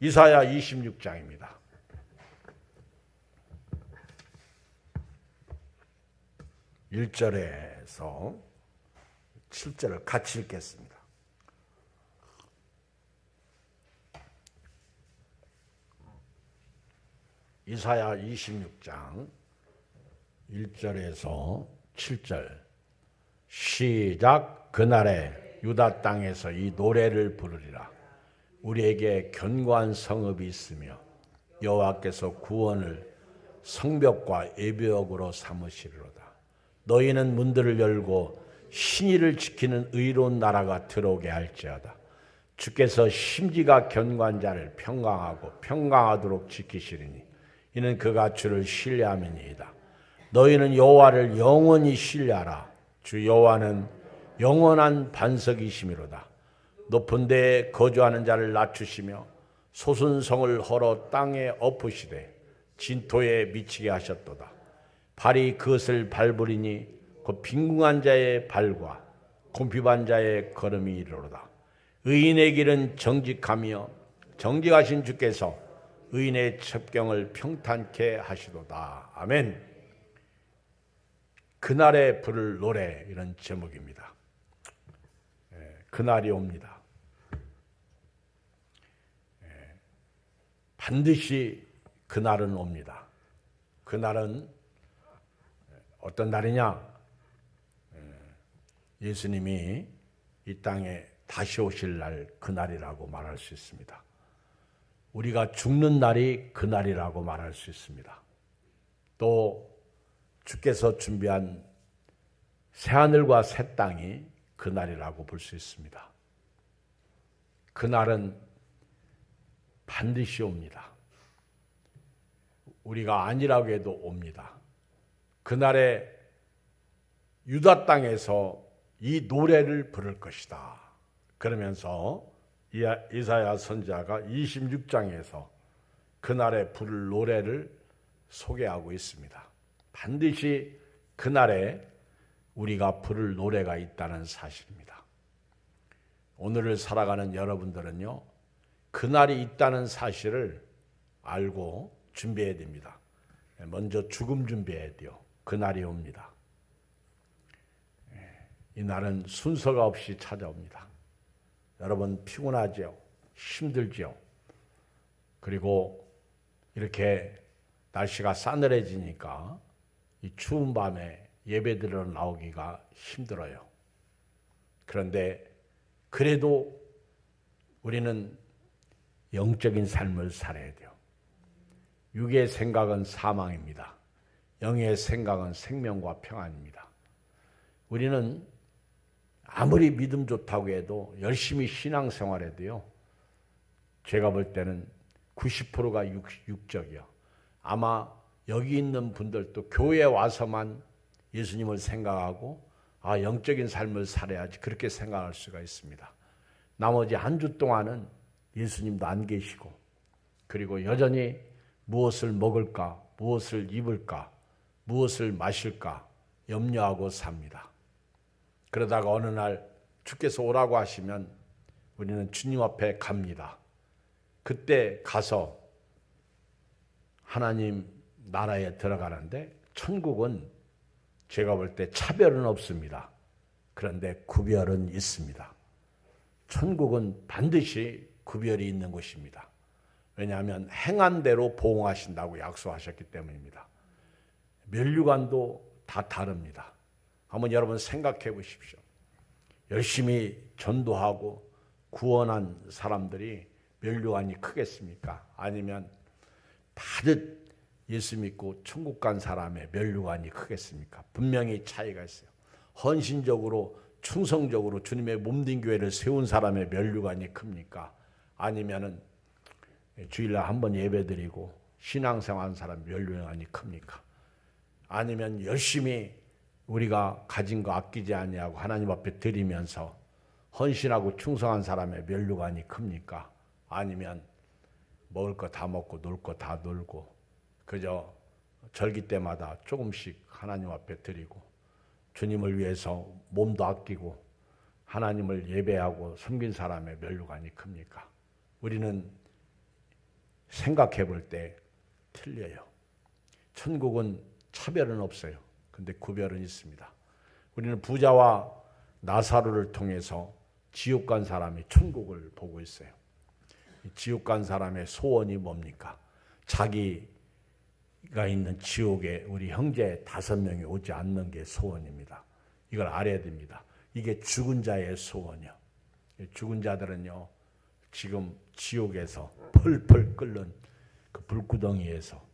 이사야 26장입니다. 1절에서 7절을 같이 읽겠습니다. 이사야 26장 1절에서 7절 시작. 그날에 유다 땅에서 이 노래를 부르리라. 우리에게 견고한 성읍이 있으며 여호와께서 구원을 성벽과 예배역으로 삼으시리로다. 너희는 문들을 열고 신의를 지키는 의로운 나라가 들어오게 할지어다. 주께서 심지가 견고한 자를 평강하고 평강하도록 지키시리니 이는 그가 주를 신뢰함이니이다. 너희는 여호와를 영원히 신뢰하라. 주 여호와는 영원한 반석이시미로다. 높은 데에 거주하는 자를 낮추시며 솟은 성을 헐어 땅에 엎으시되 진토에 미치게 하셨도다. 발이 그것을 밟으리니 그 빈궁한 자의 발과 곰핍한 자의 걸음이 이르로다. 의인의 길은 정직하며 정직하신 주께서 의인의 첩경을 평탄케 하시도다. 아멘. 그날에 부를 노래, 이런 제목입니다. 그날이 옵니다. 반드시 그날은 옵니다. 그날은 어떤 날이냐? 예수님이 이 땅에 다시 오실 날, 그날이라고 말할 수 있습니다. 우리가 죽는 날이 그날이라고 말할 수 있습니다. 또 주께서 준비한 새하늘과 새 땅이 그날이라고 볼 수 있습니다. 그날은 반드시 옵니다. 우리가 아니라고 해도 옵니다. 그날에 유다 땅에서 이 노래를 부를 것이다. 그러면서 이사야 선지자가 26장에서 그날에 부를 노래를 소개하고 있습니다. 반드시 그날에 우리가 부를 노래가 있다는 사실입니다. 오늘을 살아가는 여러분들은요, 그날이 있다는 사실을 알고 준비해야 됩니다. 먼저 죽음 준비해야 돼요. 그날이 옵니다. 이 날은 순서가 없이 찾아옵니다. 여러분 피곤하죠? 힘들죠? 그리고 이렇게 날씨가 싸늘해지니까 이 추운 밤에 예배드리러 나오기가 힘들어요. 그런데 그래도 우리는 영적인 삶을 살아야 돼요. 육의 생각은 사망입니다. 영의 생각은 생명과 평안입니다. 우리는 아무리 믿음 좋다고 해도 열심히 신앙생활해도요, 제가 볼 때는 90%가 육적이요. 아마 여기 있는 분들도 교회에 와서만 예수님을 생각하고 영적인 삶을 살아야지 그렇게 생각할 수가 있습니다. 나머지 한 주 동안은 예수님도 안 계시고, 그리고 여전히 무엇을 먹을까, 무엇을 입을까, 무엇을 마실까 염려하고 삽니다. 그러다가 어느 날 주께서 오라고 하시면 우리는 주님 앞에 갑니다. 그때 가서 하나님 나라에 들어가는데, 천국은 제가 볼 때 차별은 없습니다. 그런데 구별은 있습니다. 천국은 반드시 구별이 있는 곳입니다. 왜냐하면 행한 대로 보응하신다고 약속하셨기 때문입니다. 면류관도 다 다릅니다. 한번 여러분 생각해 보십시오. 열심히 전도하고 구원한 사람들이 면류관이 크겠습니까? 아니면 다들 예수 믿고 천국 간 사람의 면류관이 크겠습니까? 분명히 차이가 있어요. 헌신적으로 충성적으로 주님의 몸된 교회를 세운 사람의 면류관이 큽니까? 아니면은 주일날 한번 예배드리고 신앙생활하는 사람 면류관이 큽니까? 아니면 열심히 우리가 가진 거 아끼지 아니하고 하나님 앞에 드리면서 헌신하고 충성한 사람의 면류관이 큽니까? 아니면 먹을 거 다 먹고 놀 거 다 놀고 그저 절기 때마다 조금씩 하나님 앞에 드리고 주님을 위해서 몸도 아끼고 하나님을 예배하고 섬긴 사람의 면류관이 큽니까? 우리는 생각해 볼 때 틀려요. 천국은 차별은 없어요. 근데 구별은 있습니다. 우리는 부자와 나사로를 통해서 지옥 간 사람이 천국을 보고 있어요. 지옥 간 사람의 소원이 뭡니까? 자기가 있는 지옥에 우리 형제 5명이 오지 않는 게 소원입니다. 이걸 알아야 됩니다. 이게 죽은 자의 소원이요. 죽은 자들은요, 지금 지옥에서 펄펄 끓는 그 불구덩이에서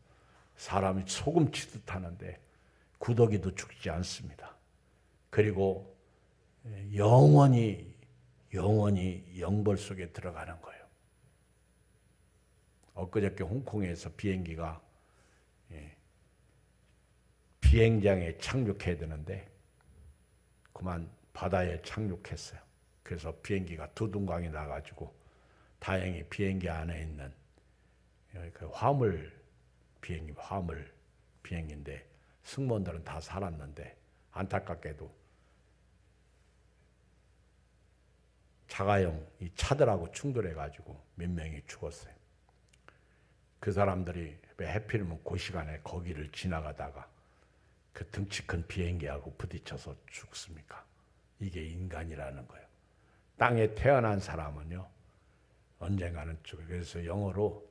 사람이 소금 치듯 하는데 구더기도 죽지 않습니다. 그리고 영원히 영벌 속에 들어가는 거예요. 엊그저께 홍콩에서 비행기가 비행장에 착륙해야 되는데 그만 바다에 착륙했어요. 그래서 비행기가 두둥강이 나가지고 다행히 비행기 안에 있는 그 화물 비행인데 승무원들은 다 살았는데 안타깝게도 자가용 이 차들하고 충돌해가지고 몇 명이 죽었어요. 그 사람들이 왜 하필이면 그 시간에 거기를 지나가다가 그 등치 큰 비행기하고 부딪혀서 죽습니까? 이게 인간이라는 거예요. 땅에 태어난 사람은요, 언젠가는 죽어요. 그래서 영어로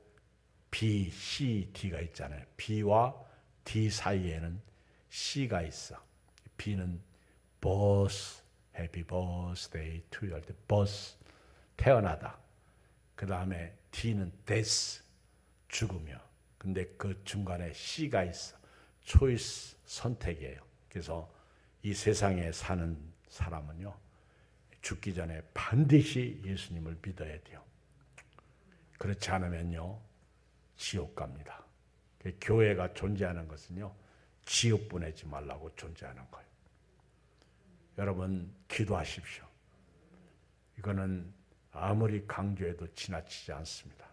B, C, D가 있잖아요. B와 D 사이에는 C가 있어. B는 birth, happy birthday to you 할 때 birth, 태어나다. 그 다음에 D는 death, 죽으며. 근데 그 중간에 C가 있어. choice, 선택이에요. 그래서 이 세상에 사는 사람은요, 죽기 전에 반드시 예수님을 믿어야 돼요. 그렇지 않으면요, 지옥 갑니다. 교회가 존재하는 것은요, 지옥 보내지 말라고 존재하는 거예요. 여러분, 기도하십시오. 이거는 아무리 강조해도 지나치지 않습니다.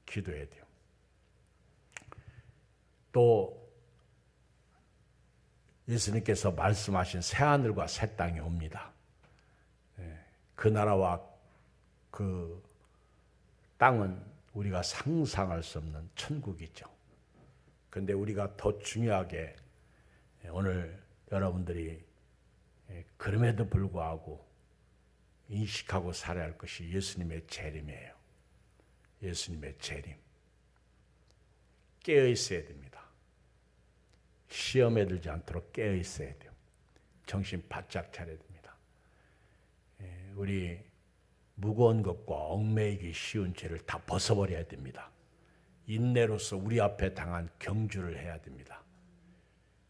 기도해야 돼요. 또 예수님께서 말씀하신 새하늘과 새 땅이 옵니다. 그 나라와 그 땅은 우리가 상상할 수 없는 천국이죠. 그런데 우리가 더 중요하게 오늘 여러분들이 그럼에도 불구하고 인식하고 살아야 할 것이 예수님의 재림이에요. 예수님의 재림. 깨어 있어야 됩니다. 시험에 들지 않도록 깨어 있어야 돼요. 정신 바짝 차려야 됩니다. 우리 무거운 것과 얽매이기 쉬운 죄를 다 벗어버려야 됩니다. 인내로서 우리 앞에 당한 경주를 해야 됩니다.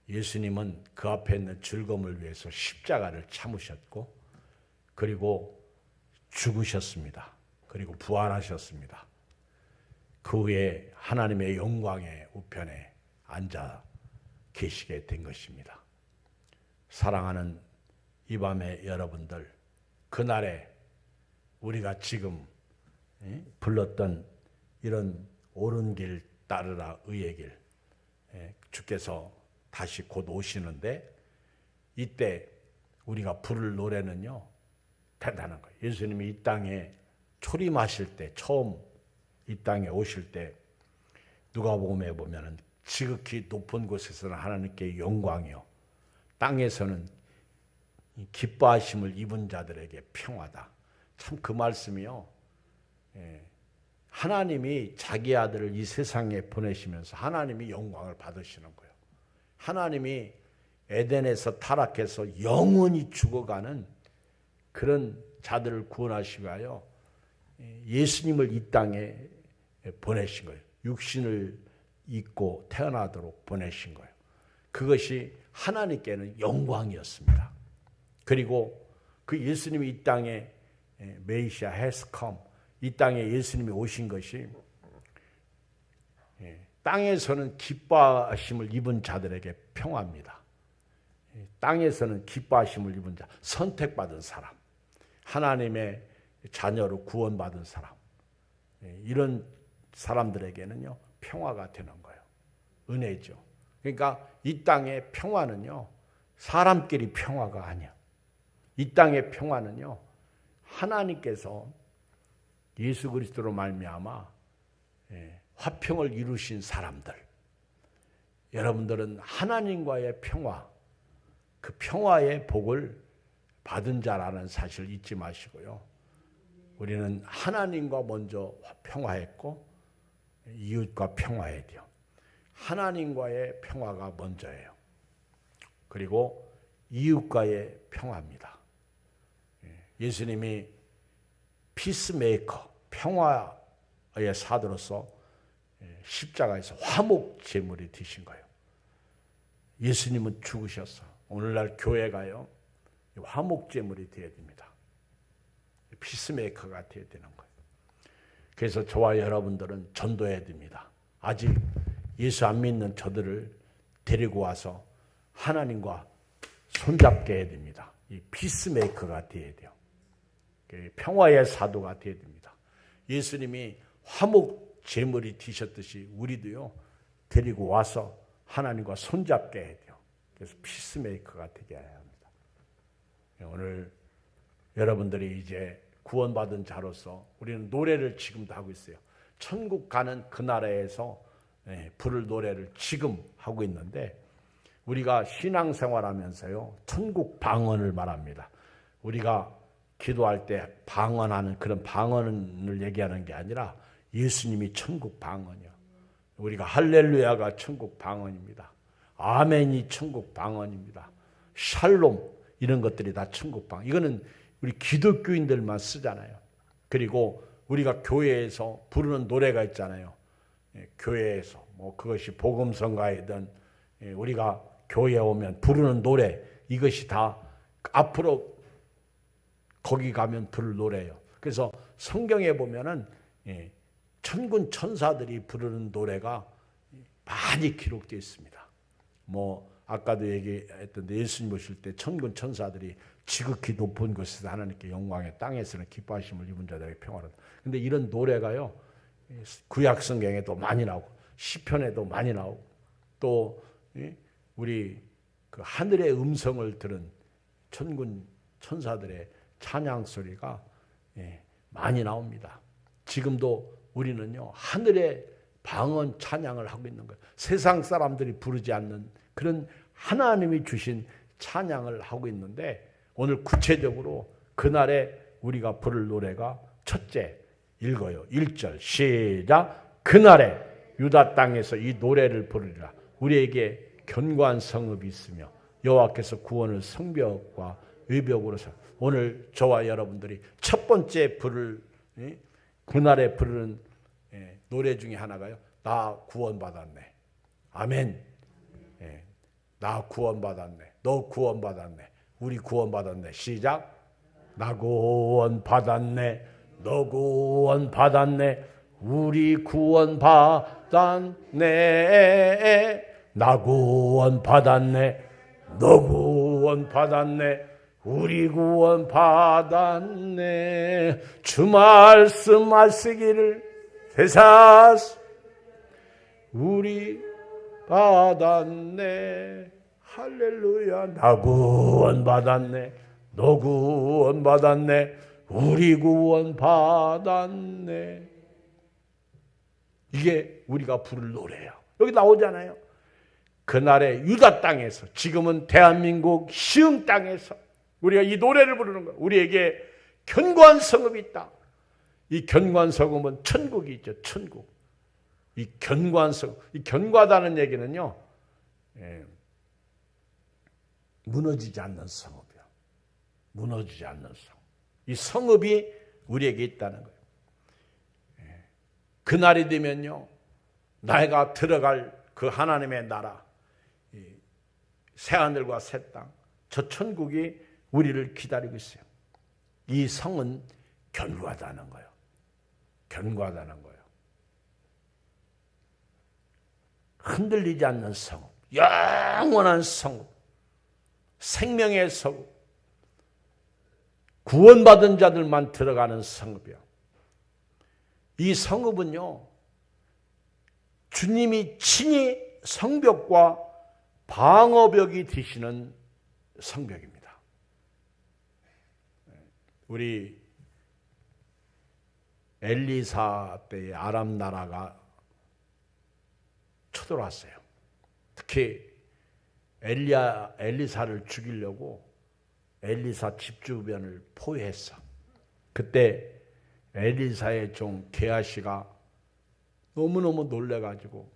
예수님은 그 앞에 있는 즐거움을 위해서 십자가를 참으셨고 그리고 죽으셨습니다. 그리고 부활하셨습니다. 그 후에 하나님의 영광의 우편에 앉아 계시게 된 것입니다. 사랑하는 이 밤의 여러분들, 그날에 우리가 지금 불렀던 이런 옳은 길 따르라 의의 길, 주께서 다시 곧 오시는데 이때 우리가 부를 노래는요, 대단한 거예요. 예수님이 이 땅에 초림하실 때, 처음 이 땅에 오실 때 누가복음에 보면은 지극히 높은 곳에서는 하나님께 영광이요, 땅에서는 기뻐하심을 입은 자들에게 평화다. 참 그 말씀이요, 하나님이 자기 아들을 이 세상에 보내시면서 하나님이 영광을 받으시는 거예요. 하나님이 에덴에서 타락해서 영원히 죽어가는 그런 자들을 구원하시기 위하여 예수님을 이 땅에 보내신 거예요. 육신을 입고 태어나도록 보내신 거예요. 그것이 하나님께는 영광이었습니다. 그리고 그 예수님이 이 땅에 메시아 has come, 이 땅에 예수님이 오신 것이 땅에서는 기뻐하심을 입은 자들에게 평화입니다. 땅에서는 기뻐하심을 입은 자, 선택받은 사람, 하나님의 자녀로 구원받은 사람, 이런 사람들에게는요, 평화가 되는 거예요. 은혜죠. 그러니까 이 땅의 평화는요, 사람끼리 평화가 아니야. 이 땅의 평화는요, 하나님께서 예수 그리스도로 말미암아 화평을 이루신 사람들, 여러분들은 하나님과의 평화, 그 평화의 복을 받은 자라는 사실을 잊지 마시고요. 우리는 하나님과 먼저 평화했고 이웃과 평화해야 돼요. 하나님과의 평화가 먼저예요. 그리고 이웃과의 평화입니다. 예수님이 피스메이커, 평화의 사도로서 십자가에서 화목 제물이 되신 거예요. 예수님은 죽으셨어. 오늘날 교회가요, 화목 제물이 되어야 됩니다. 피스메이커가 되어야 되는 거예요. 그래서 저와 여러분들은 전도해야 됩니다. 아직 예수 안 믿는 저들을 데리고 와서 하나님과 손잡게 해야 됩니다. 이 피스메이커가 되어야 돼요. 평화의 사도가 되어야 됩니다. 예수님이 화목 제물이 되셨듯이 우리도요, 데리고 와서 하나님과 손잡게 해야 돼요. 그래서 피스메이커가 되게 해야 합니다. 오늘 여러분들이 이제 구원받은 자로서 우리는 노래를 지금도 하고 있어요. 천국 가는 그 나라에서 부를 노래를 지금 하고 있는데, 우리가 신앙생활하면서요, 천국 방언을 말합니다. 우리가 기도할 때 방언하는 그런 방언을 얘기하는 게 아니라 예수님이 천국 방언이요. 우리가 할렐루야가 천국 방언입니다. 아멘이 천국 방언입니다. 샬롬 이런 것들이 다 천국 방언. 이거는 우리 기독교인들만 쓰잖아요. 그리고 우리가 교회에서 부르는 노래가 있잖아요. 교회에서 뭐 그것이 복음성가이든 우리가 교회에 오면 부르는 노래, 이것이 다 앞으로 거기 가면 부를 노래예요. 그래서 성경에 보면은 천군 천사들이 부르는 노래가 많이 기록되어 있습니다. 뭐 아까도 얘기했던데, 예수님 오실 때 천군 천사들이 지극히 높은 곳에서 하나님께 영광의 땅에서는 기뻐하심을 입은 자들에게 평화를. 근데 이런 노래가요, 구약 성경에도 많이 나오고 시편에도 많이 나오고, 또 우리 그 하늘의 음성을 들은 천군 천사들의 찬양 소리가 많이 나옵니다. 지금도 우리는요, 하늘의 방언 찬양을 하고 있는 거예요. 세상 사람들이 부르지 않는 그런 하나님이 주신 찬양을 하고 있는데, 오늘 구체적으로 그날에 우리가 부를 노래가 첫째 읽어요. 1절 시작. 그날에 유다 땅에서 이 노래를 부르리라. 우리에게 견고한 성읍이 있으며 여호와께서 구원을 성벽과 의벽으로 사. 오늘 저와 여러분들이 첫 번째 부를 그날에 부르는 노래 중에 하나가요, 나 구원받았네. 아멘. 나 구원받았네. 너 구원받았네. 우리 구원받았네. 시작. 나 구원받았네. 너 구원받았네. 우리 구원받았네. 나 구원받았네. 너 구원받았네. 우리 구원받았네. 주 말씀 하시기를 되사스. 우리 받았네. 할렐루야. 나 구원받았네. 너 구원받았네. 우리 구원받았네. 이게 우리가 부를 노래예요. 여기 나오잖아요. 그날의 유다 땅에서, 지금은 대한민국 시흥 땅에서 우리가 이 노래를 부르는 거예요. 우리에게 견고한 성읍이 있다. 이 견고한 성읍은 천국이 있죠. 천국. 이 견고한 성읍. 이 견고하다는 얘기는요, 무너지지 않는 성읍이요. 무너지지 않는 성읍. 이 성읍이 우리에게 있다는 거예요. 그날이 되면요, 내가 들어갈 그 하나님의 나라, 새하늘과 새 땅, 저 천국이 우리를 기다리고 있어요. 이 성은 견고하다는 거예요. 견고하다는 거예요. 흔들리지 않는 성읍, 영원한 성읍, 생명의 성읍, 구원받은 자들만 들어가는 성읍이요. 이 성읍은요, 주님이 친히 성벽과 방어벽이 되시는 성벽입니다. 우리 엘리사 때의 아람 나라가 쳐들어왔어요. 특히 엘리사를 죽이려고 엘리사 집 주변을 포위했어. 그때 엘리사의 종 게하시가 너무너무 놀래가지고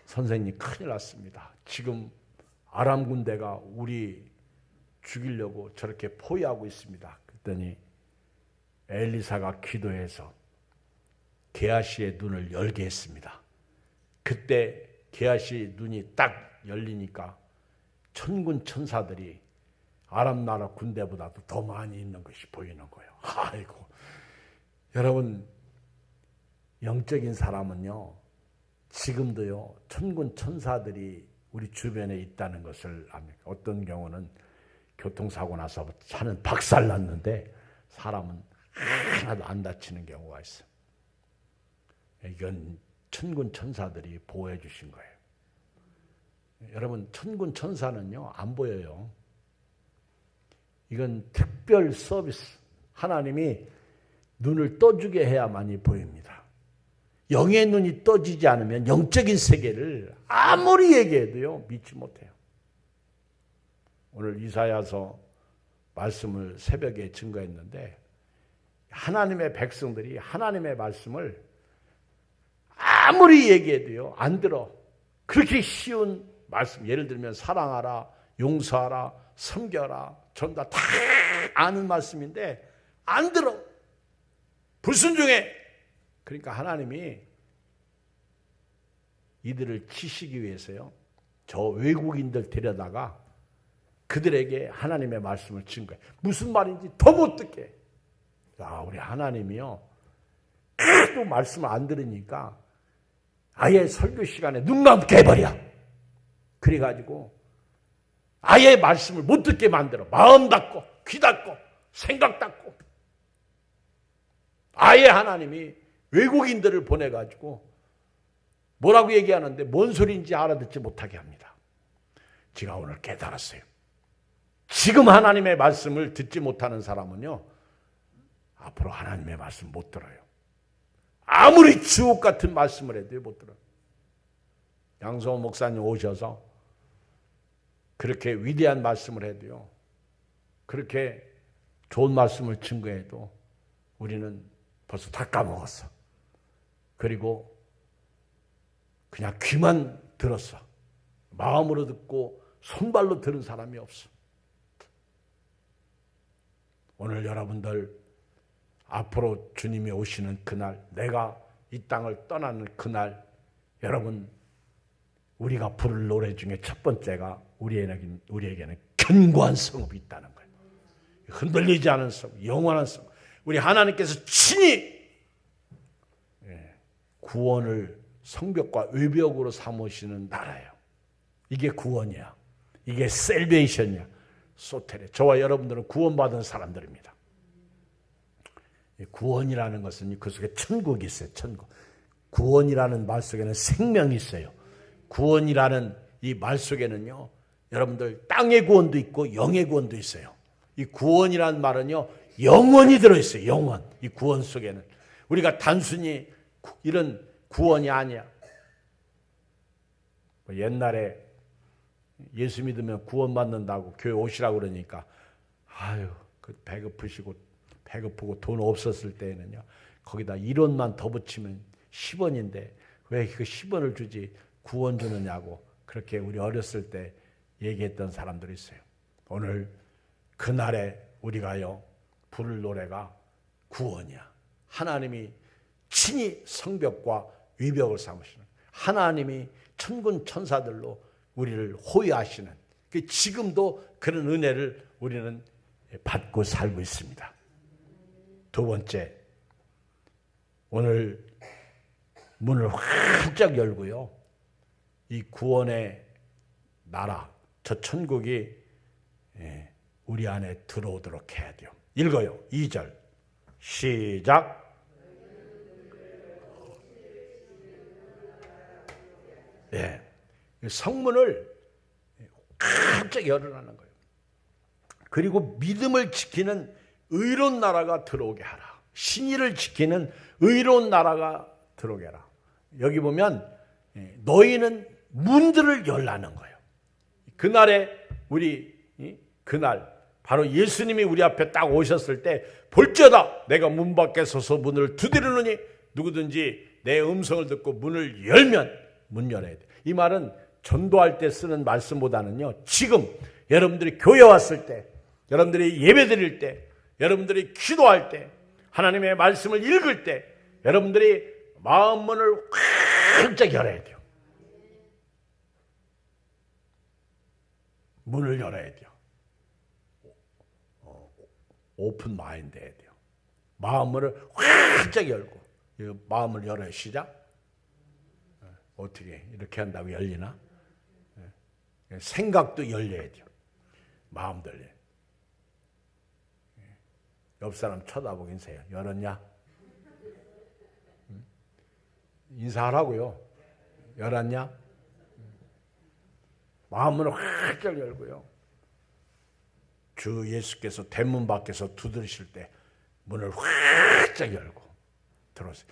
선생님 큰일 났습니다. 지금 아람 군대가 우리 죽이려고 저렇게 포위하고 있습니다. 그랬더니 엘리사가 기도해서 게하시의 눈을 열게 했습니다. 그때 게하시 눈이 딱 열리니까 천군 천사들이 아람 나라 군대보다도 더 많이 있는 것이 보이는 거예요. 아이고, 여러분, 영적인 사람은요, 지금도요, 천군 천사들이 우리 주변에 있다는 것을 압니다. 어떤 경우는 교통사고 나서 차는 박살났는데 사람은 하나도 안 다치는 경우가 있어요. 이건 천군 천사들이 보호해 주신 거예요. 여러분, 천군 천사는요, 안 보여요. 이건 특별 서비스. 하나님이 눈을 떠주게 해야만이 보입니다. 영의 눈이 떠지지 않으면 영적인 세계를 아무리 얘기해도요, 믿지 못해요. 오늘 이사야서 말씀을 새벽에 증거했는데 하나님의 백성들이 하나님의 말씀을 아무리 얘기해도요, 안 들어. 그렇게 쉬운 말씀, 예를 들면 사랑하라, 용서하라, 섬겨라, 전부 다 아는 말씀인데 안 들어. 불순종해. 그러니까 하나님이 이들을 치시기 위해서요, 저 외국인들 데려다가 그들에게 하나님의 말씀을 증거해. 무슨 말인지 더 못 듣게. 야, 우리 하나님이요, 또 말씀을 안 들으니까 아예 설교 시간에 눈 감게 해버려. 그래가지고 아예 말씀을 못 듣게 만들어. 마음 닫고 귀 닫고 생각 닫고. 아예 하나님이 외국인들을 보내가지고 뭐라고 얘기하는데 뭔 소리인지 알아듣지 못하게 합니다. 제가 오늘 깨달았어요. 지금 하나님의 말씀을 듣지 못하는 사람은요, 앞으로 하나님의 말씀 못 들어요. 아무리 주옥 같은 말씀을 해도 못 들어요. 양성호 목사님 오셔서 그렇게 위대한 말씀을 해도요, 그렇게 좋은 말씀을 증거해도 우리는 벌써 다 까먹었어. 그리고 그냥 귀만 들었어. 마음으로 듣고 손발로 들은 사람이 없어. 오늘 여러분들 앞으로 주님이 오시는 그날, 내가 이 땅을 떠나는 그날, 여러분, 우리가 부를 노래 중에 첫 번째가 우리에게는 견고한 성읍이 있다는 거예요. 흔들리지 않은 성읍, 영원한 성읍. 우리 하나님께서 친히 구원을 성벽과 외벽으로 삼으시는 나라예요. 이게 구원이야. 이게 셀베이션이야. 소테레. 저와 여러분들은 구원받은 사람들입니다. 구원이라는 것은 그 속에 천국이 있어요. 천국. 구원이라는 말 속에는 생명이 있어요. 구원이라는 이 말 속에는요, 여러분들 땅의 구원도 있고 영의 구원도 있어요. 이 구원이라는 말은요, 영원이 들어있어요. 영원. 이 구원 속에는 우리가 단순히 이런 구원이 아니야. 옛날에 예수 믿으면 구원받는다고 교회 오시라고 그러니까 아유, 그 배고프고 돈 없었을 때에는요, 거기다 1원만 더 붙이면 10원인데 왜 그 10원을 주지 구원 주느냐고 그렇게 우리 어렸을 때 얘기했던 사람들이 있어요. 오늘 그날에 우리가요, 부를 노래가 구원이야. 하나님이 친히 성벽과 위벽을 삼으시는, 하나님이 천군 천사들로 우리를 호위하시는, 지금도 그런 은혜를 우리는 받고 살고 있습니다. 두 번째, 오늘 문을 활짝 열고요, 이 구원의 나라, 저 천국이 우리 안에 들어오도록 해야 돼요. 읽어요. 2절 시작. 네. 성문을 활짝 열으라는 거예요. 그리고 믿음을 지키는 의로운 나라가 들어오게 하라. 신의를 지키는 의로운 나라가 들어오게 하라. 여기 보면 너희는 문들을 열라는 거예요. 그날에 그날 바로 예수님이 우리 앞에 딱 오셨을 때 볼지어다 내가 문 밖에 서서 문을 두드리노니 누구든지 내 음성을 듣고 문을 열면 문 열어야 돼. 이 말은 전도할 때 쓰는 말씀보다는요, 지금 여러분들이 교회 왔을 때, 여러분들이 예배 드릴 때, 여러분들이 기도할 때, 하나님의 말씀을 읽을 때 여러분들이 마음 문을 활짝 열어야 돼요. 문을 열어야 돼요. 오픈 마인드 해야 돼요. 마음을 활짝 열고, 마음을 열어요. 시작. 어떻게 이렇게 한다고 열리나? 생각도 열려야 돼요. 마음도 열려요. 옆 사람 쳐다보고 인사해요. 열었냐? 인사하라고요. 열었냐? 마음을 활짝 열고요. 주 예수께서 대문 밖에서 두드리실 때 문을 활짝 열고 들어오세요.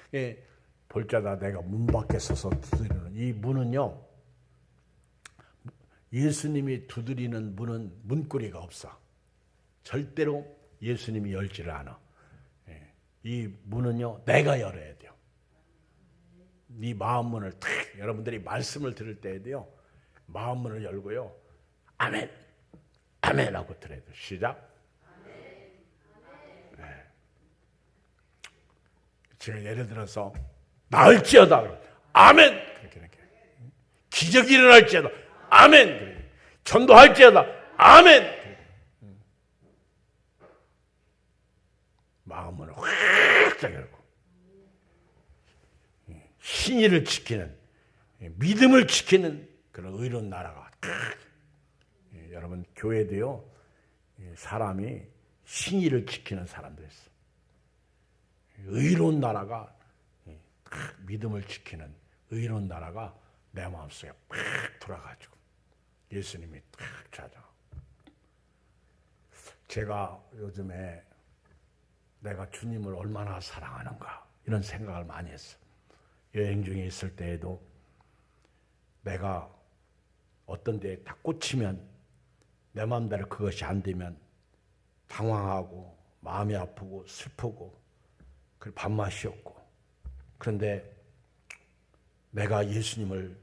볼 자다 내가 문 밖에 서서 두드리는 이 문은요, 예수님이 두드리는 문은 문고리가 없어. 절대로 예수님이 열지를 않아. 이 문은요, 내가 열어야 돼요. 이 마음 문을 탁, 여러분들이 말씀을 들을 때에도요, 마음 문을 열고요, 아멘, 아멘 하고 들어야 돼요. 시작. 제가 예를 들어서 나을지어다, 아멘. 그렇게 기적이 일어날지어다, 아멘. 전도할지어다, 아멘. 마음을 활짝 열고 신의를 지키는, 믿음을 지키는 그런 의로운 나라가. 여러분 교회도요, 사람이 신의를 지키는 사람들 있어. 의로운 나라가, 믿음을 지키는 의로운 나라가 내 마음속에 팍 돌아가지고 예수님이 탁 찾아. 제가 요즘에 내가 주님을 얼마나 사랑하는가 이런 생각을 많이 했어. 여행 중에 있을 때에도 내가 어떤 데에 딱 꽂히면 내 마음대로 그것이 안 되면 당황하고 마음이 아프고 슬프고 그 밥맛이 없고, 그런데 내가 예수님을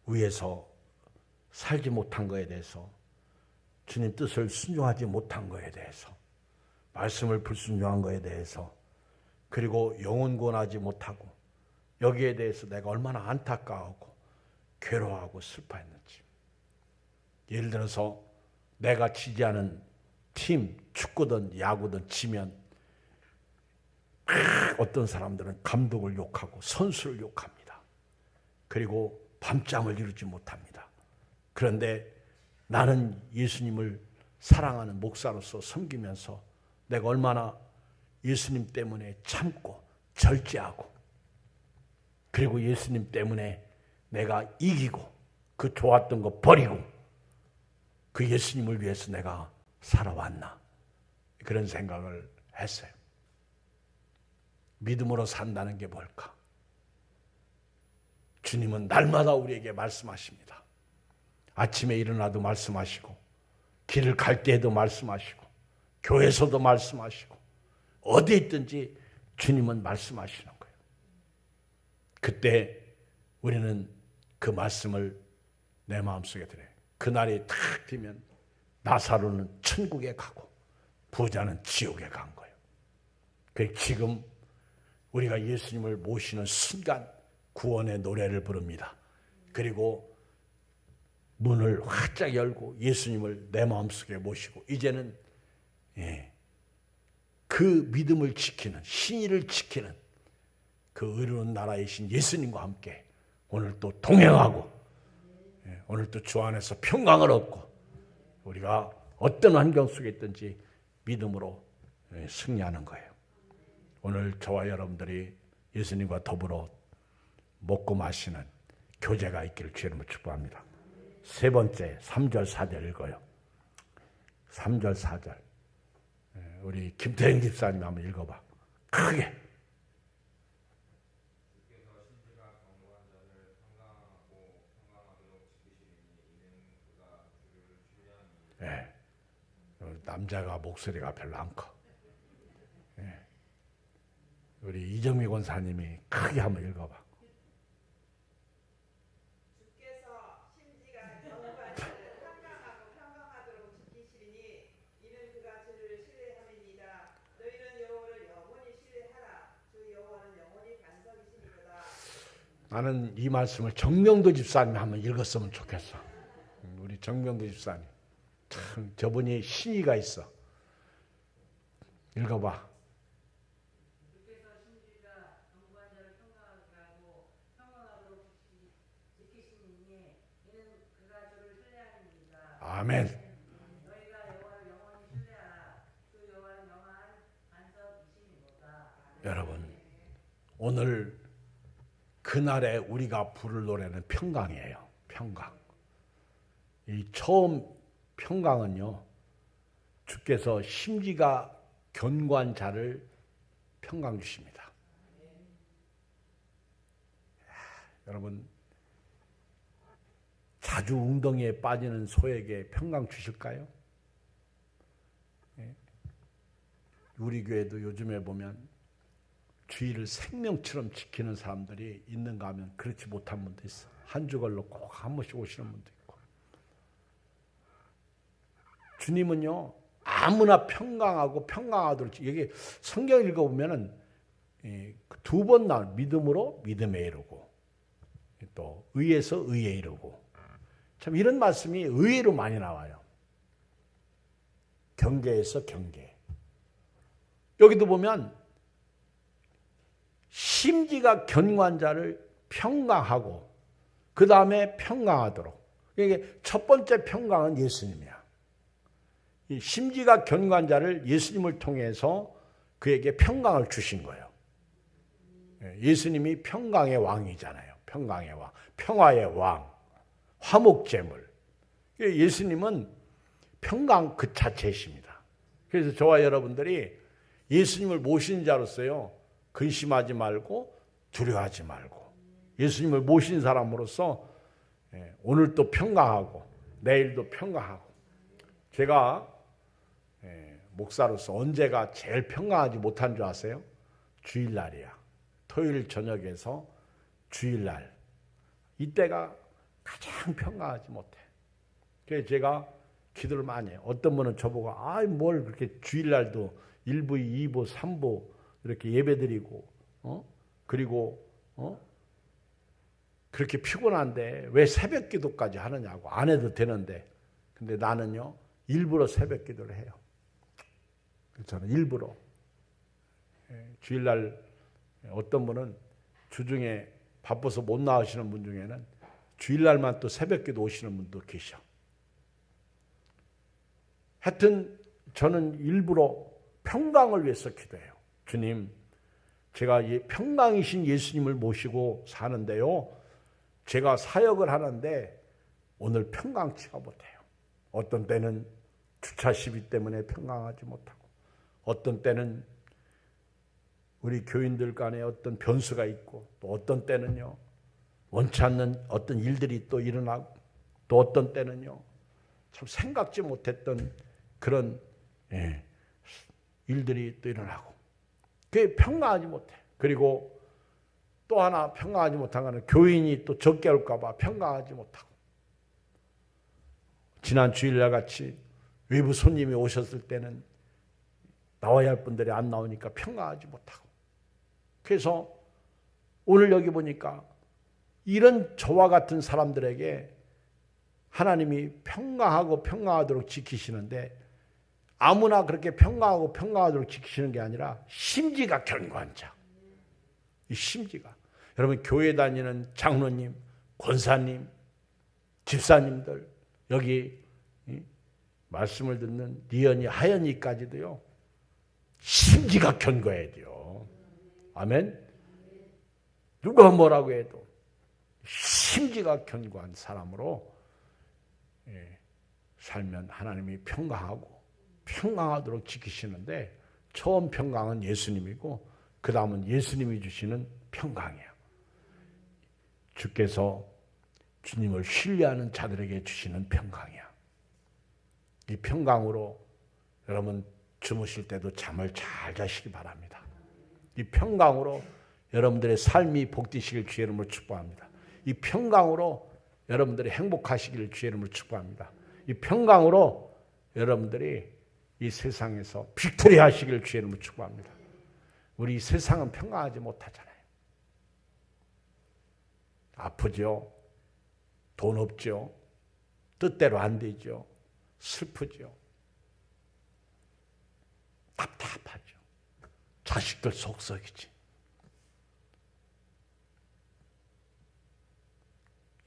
위해서 살지 못한 것에 대해서, 주님 뜻을 순종하지 못한 것에 대해서, 말씀을 불순종한 것에 대해서, 그리고 영혼 구원하지 못하고 여기에 대해서 내가 얼마나 안타까워하고 괴로워하고 슬퍼했는지. 예를 들어서 내가 지지하는 팀, 축구든 야구든 지면 어떤 사람들은 감독을 욕하고 선수를 욕합니다. 그리고 밤잠을 이루지 못합니다. 그런데 나는 예수님을 사랑하는 목사로서 섬기면서 내가 얼마나 예수님 때문에 참고 절제하고, 그리고 예수님 때문에 내가 이기고 그 좋았던 거 버리고 그 예수님을 위해서 내가 살아왔나, 그런 생각을 했어요. 믿음으로 산다는 게 뭘까? 주님은 날마다 우리에게 말씀하십니다. 아침에 일어나도 말씀하시고, 길을 갈 때에도 말씀하시고, 교회에서도 말씀하시고, 어디에 있든지 주님은 말씀하시는 거예요. 그때 우리는 그 말씀을 내 마음속에 들어요. 그날이 탁 되면 나사로는 천국에 가고 부자는 지옥에 간 거예요. 그래서 지금 우리가 예수님을 모시는 순간 구원의 노래를 부릅니다. 그리고 문을 활짝 열고 예수님을 내 마음속에 모시고, 이제는 그 믿음을 지키는, 신의를 지키는 그 의로운 나라이신 예수님과 함께 오늘 또 동행하고, 오늘 또 주 안에서 평강을 얻고, 우리가 어떤 환경 속에 있든지 믿음으로 승리하는 거예요. 오늘 저와 여러분들이 예수님과 더불어 먹고 마시는 교제가 있기를 주 이름으로 축복합니다. 세 번째, 3절 4절 읽어요. 3절 4절 우리 김태형 집사님 한번 읽어봐. 크게. 예. 남자가 목소리가 별로 안 커. 예. 우리 이정미 권사님이 크게 한번 읽어봐. 주께서 심지가 경건을 한강하고 평강하도록 지키시리니 이는 그가 주를 신뢰함이니이다. 너희는 여호와를 영원히 신뢰하라. 주 여호와는 영원히 반석이시니로다. 나는 이 말씀을 정명도 집사님이 한번 읽었으면 좋겠어. 우리 정명도 집사님. 참 저분이 신의가 있어. 읽어봐. 주께서 심지가 경건한 자를 평강하게 하고 평강하도록 지키시니 이는 그가 주를 신뢰함이니이다. 아멘. 너희가 여호와를 영원히 신뢰하라. 주 여호와는 영원한 반석이시니로다. 여러분, 오늘 그날에 우리가 부를 노래는 평강이에요. 평강. 이 처음 평강은요, 주께서 심지가 견고한 자를 평강 주십니다. 여러분, 자주 웅덩이에 빠지는 소에게 평강 주실까요? 우리 교회도 요즘에 보면 주의를 생명처럼 지키는 사람들이 있는가 하면 그렇지 못한 분도 있어. 한 주걸로 꼭 한 번씩 오시는 분도 있고. 주님은요, 아무나 평강하고 평강하도록, 이게 성경 읽어보면은 두 번 나올 믿음으로 믿음에 이르고 또 의에서 의에 이르고, 참 이런 말씀이 의외로 많이 나와요. 경계에서 경계. 여기도 보면 심지가 견고한 자를 평강하고 그 다음에 평강하도록. 이게 첫 번째 평강은 예수님이야. 이 심지가 견고한 자를 예수님을 통해서 그에게 평강을 주신 거예요. 예수님이 평강의 왕이잖아요. 평강의 왕, 평화의 왕, 화목제물. 예수님은 평강 그 자체이십니다. 그래서 저와 여러분들이 예수님을 모신 자로서요, 근심하지 말고 두려워하지 말고 예수님을 모신 사람으로서 오늘도 평강하고 내일도 평강하고. 제가 목사로서 언제가 제일 평강하지 못한 줄 아세요? 주일날이야. 토요일 저녁에서 주일날. 이때가 가장 평강하지 못해. 그래서 제가 기도를 많이 해요. 어떤 분은 저보고 뭘 그렇게 주일날도 1부, 2부, 3부 이렇게 예배드리고 그리고 그렇게 피곤한데 왜 새벽 기도까지 하느냐고. 안 해도 되는데. 근데 나는요, 일부러 새벽 기도를 해요. 저는 일부러. 주일날 어떤 분은 주중에 바빠서 못 나오시는 분 중에는 주일날만 또 새벽 기도 오시는 분도 계셔. 하여튼 저는 일부러 평강을 위해서 기도해요. 주님, 제가 평강이신 예수님을 모시고 사는데요, 제가 사역을 하는데 오늘 평강치가 못해요. 어떤 때는 주차 시비 때문에 평강하지 못하고, 어떤 때는 우리 교인들 간에 어떤 변수가 있고, 또 어떤 때는요, 원치 않는 어떤 일들이 또 일어나고, 또 어떤 때는요, 참 생각지 못했던 그런 일들이 또 일어나고, 그게 평강하지 못해. 그리고 또 하나 평강하지 못한 것은 교인이 또 적게 올까 봐 평강하지 못하고, 지난 주일날 같이 외부 손님이 오셨을 때는 나와야 할 분들이 안 나오니까 평강하지 못하고. 그래서 오늘 여기 보니까 이런 저와 같은 사람들에게 하나님이 평강하고 평강하도록 지키시는데, 아무나 그렇게 평강하고 평강하도록 지키시는 게 아니라 심지가 견고한 자. 이 심지가. 여러분, 교회 다니는 장로님, 권사님, 집사님들, 여기 말씀을 듣는 니은이 하연이까지도요, 심지가 견고해야 돼요. 아멘. 누가 뭐라고 해도 심지가 견고한 사람으로 살면 하나님이 평강하고 평강하도록 지키시는데, 처음 평강은 예수님이고 그 다음은 예수님이 주시는 평강이에요. 주께서 주님을 신뢰하는 자들에게 주시는 평강이야. 이 평강으로 여러분 주무실 때도 잠을 잘 자시기 바랍니다. 이 평강으로 여러분들의 삶이 복되시길 주의 이름으로 축복합니다. 이 평강으로 여러분들이 행복하시기를 주의 이름으로 축복합니다. 이 평강으로 여러분들이 이 세상에서 빅토리 하시기를 주의 이름으로 축복합니다. 우리 이 세상은 평강하지 못하잖아요. 아프죠. 돈 없죠. 뜻대로 안 되죠. 슬프죠. 답답하죠. 자식들 속썩이지.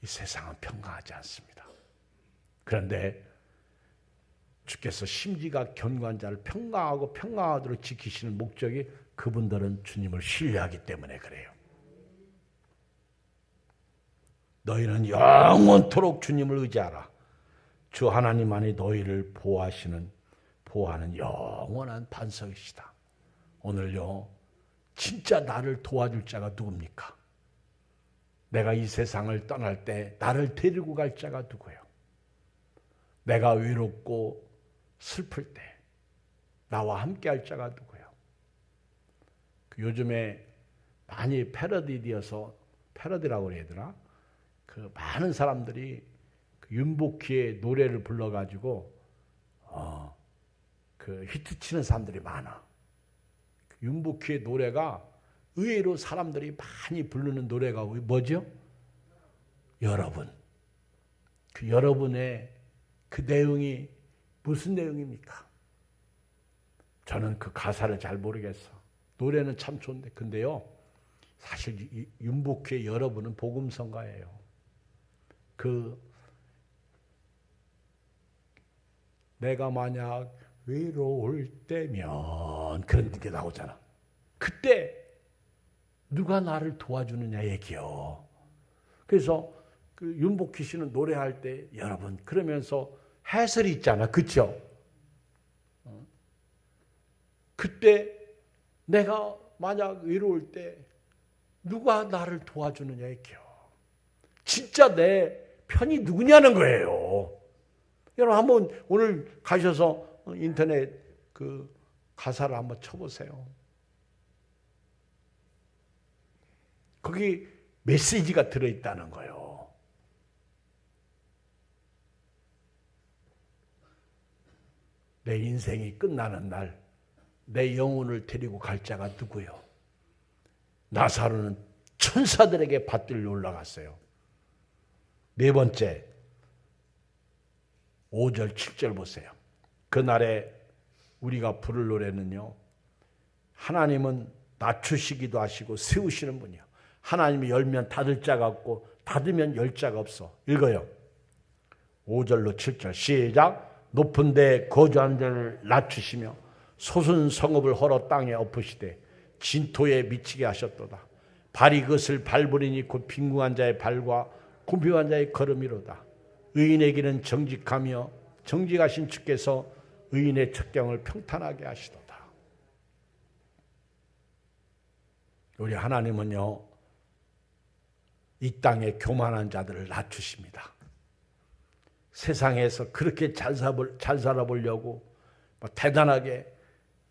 이 세상은 평강하지 않습니다. 그런데 주께서 심지가 견고한 자를 평강하고 평강하도록 지키시는 목적이 그분들은 주님을 신뢰하기 때문에 그래요. 너희는 영원토록 주님을 의지하라. 주 하나님만이 너희를 보호하는 영원한 반석이시다. 오늘요, 진짜 나를 도와줄 자가 누굽니까? 내가 이 세상을 떠날 때 나를 데리고 갈 자가 누구예요? 내가 외롭고 슬플 때 나와 함께 할 자가 누구예요? 요즘에 많이 패러디라고 그래야 되나? 그 많은 사람들이 그 윤복희의 노래를 불러가지고 그 히트 치는 사람들이 많아. 윤복희의 노래가 의외로 사람들이 많이 부르는 노래가 뭐죠? 여러분. 그 여러분의 그 내용이 무슨 내용입니까? 저는 그 가사를 잘 모르겠어. 노래는 참 좋은데. 근데요, 사실 이 윤복희의 여러분은 복음성가예요. 내가 만약 외로울 때면 그런 게 나오잖아. 그때 누가 나를 도와주느냐 얘기요. 그래서 그 윤복희 씨는 노래할 때 여러분 그러면서 해설이 있잖아. 그렇죠? 그때 내가 만약 외로울 때 누가 나를 도와주느냐 얘기요. 진짜 내 편이 누구냐는 거예요. 여러분 한번 오늘 가셔서 인터넷 그 가사를 한번 쳐보세요. 거기 메시지가 들어있다는 거예요. 내 인생이 끝나는 날 내 영혼을 데리고 갈 자가 누구요? 나사로는 천사들에게 받들려 올라갔어요. 네 번째 5절 7절 보세요. 그날에 우리가 부를 노래는요, 하나님은 낮추시기도 하시고 세우시는 분이요. 하나님이 열면 닫을 자가 없고 닫으면 열 자가 없어. 읽어요. 5절로 7절 시작. 높은 데 거주한 자를 낮추시며 솟은 성읍을 헐어 땅에 엎으시되 진토에 미치게 하셨도다. 발이 그것을 밟으리니 곧 빈궁한 자의 발과 곤비한 자의 걸음이로다. 의인에게는 정직하며 정직하신 주께서 의인의 척경을 평탄하게 하시도다. 우리 하나님은요, 이 땅에 교만한 자들을 낮추십니다. 세상에서 그렇게 잘 살아보려고 대단하게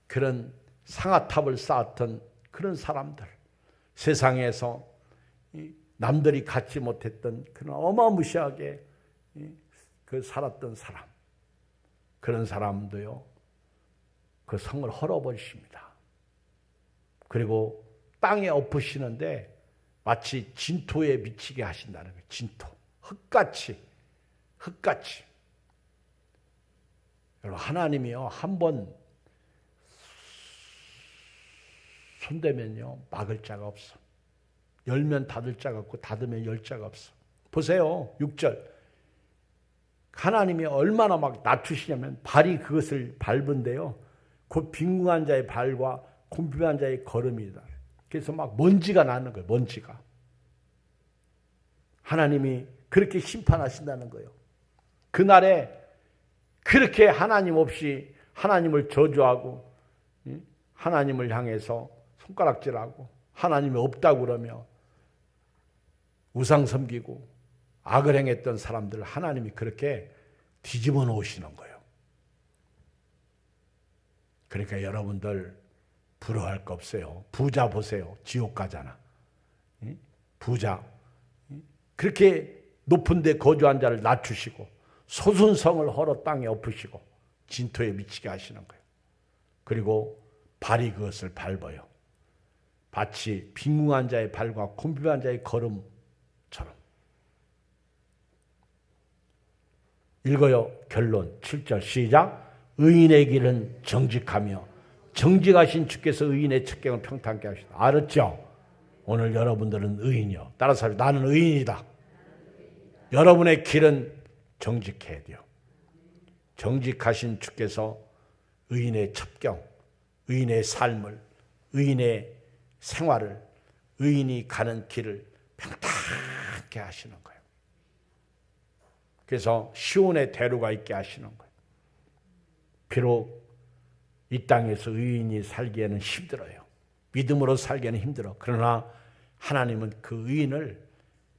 그런 상아탑을 쌓았던 그런 사람들, 세상에서 남들이 갖지 못했던 그런 어마무시하게 그 살았던 사람, 그런 사람도요, 그 성을 헐어버리십니다. 그리고 땅에 엎으시는데 마치 진토에 미치게 하신다는 거예요. 진토, 흙같이. 여러분 하나님이요, 한번 손대면요 막을 자가 없어. 열면 닫을 자가 없고 닫으면 열 자가 없어. 보세요. 6절. 하나님이 얼마나 막 낮추시냐면 발이 그것을 밟은데요, 곧 빈궁한 자의 발과 곤비한 자의 걸음이다. 그래서 막 먼지가 나는 거예요. 먼지가. 하나님이 그렇게 심판하신다는 거예요. 그날에 그렇게 하나님 없이 하나님을 저주하고 하나님을 향해서 손가락질하고 하나님이 없다고 그러며 우상 섬기고 악을 행했던 사람들을 하나님이 그렇게 뒤집어 놓으시는 거예요. 그러니까 여러분들 부러워할 거 없어요. 부자 보세요. 지옥 가잖아. 부자. 그렇게 높은 데 거주한 자를 낮추시고 소순성을 헐어 땅에 엎으시고 진토에 미치게 하시는 거예요. 그리고 발이 그것을 밟아요. 마치 빈궁한 자의 발과 곤비한 자의 걸음처럼. 읽어요. 결론 7절 시작. 의인의 길은 정직하며 정직하신 주께서 의인의 첩경을 평탄케 하시다. 알았죠? 오늘 여러분들은 의인이요. 따라서 나는 의인이다. 여러분의 길은 정직해야 돼요. 정직하신 주께서 의인의 첩경, 의인의 삶을, 의인의 생활을, 의인이 가는 길을 평탄케 하시는 거예요. 그래서 시온의 대로가 있게 하시는 거예요. 비록 이 땅에서 의인이 살기에는 힘들어요. 믿음으로 살기에는 힘들어. 그러나 하나님은 그 의인을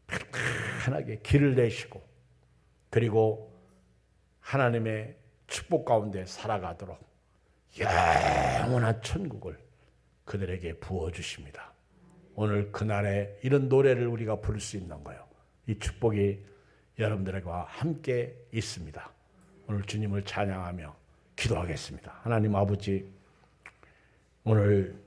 평탄하게 길을 내시고 그리고 하나님의 축복 가운데 살아가도록 영원한 천국을 그들에게 부어주십니다. 오늘 그날에 이런 노래를 우리가 부를 수 있는 거예요. 이 축복이 여러분들과 함께 있습니다. 오늘 주님을 찬양하며 기도하겠습니다. 하나님 아버지, 오늘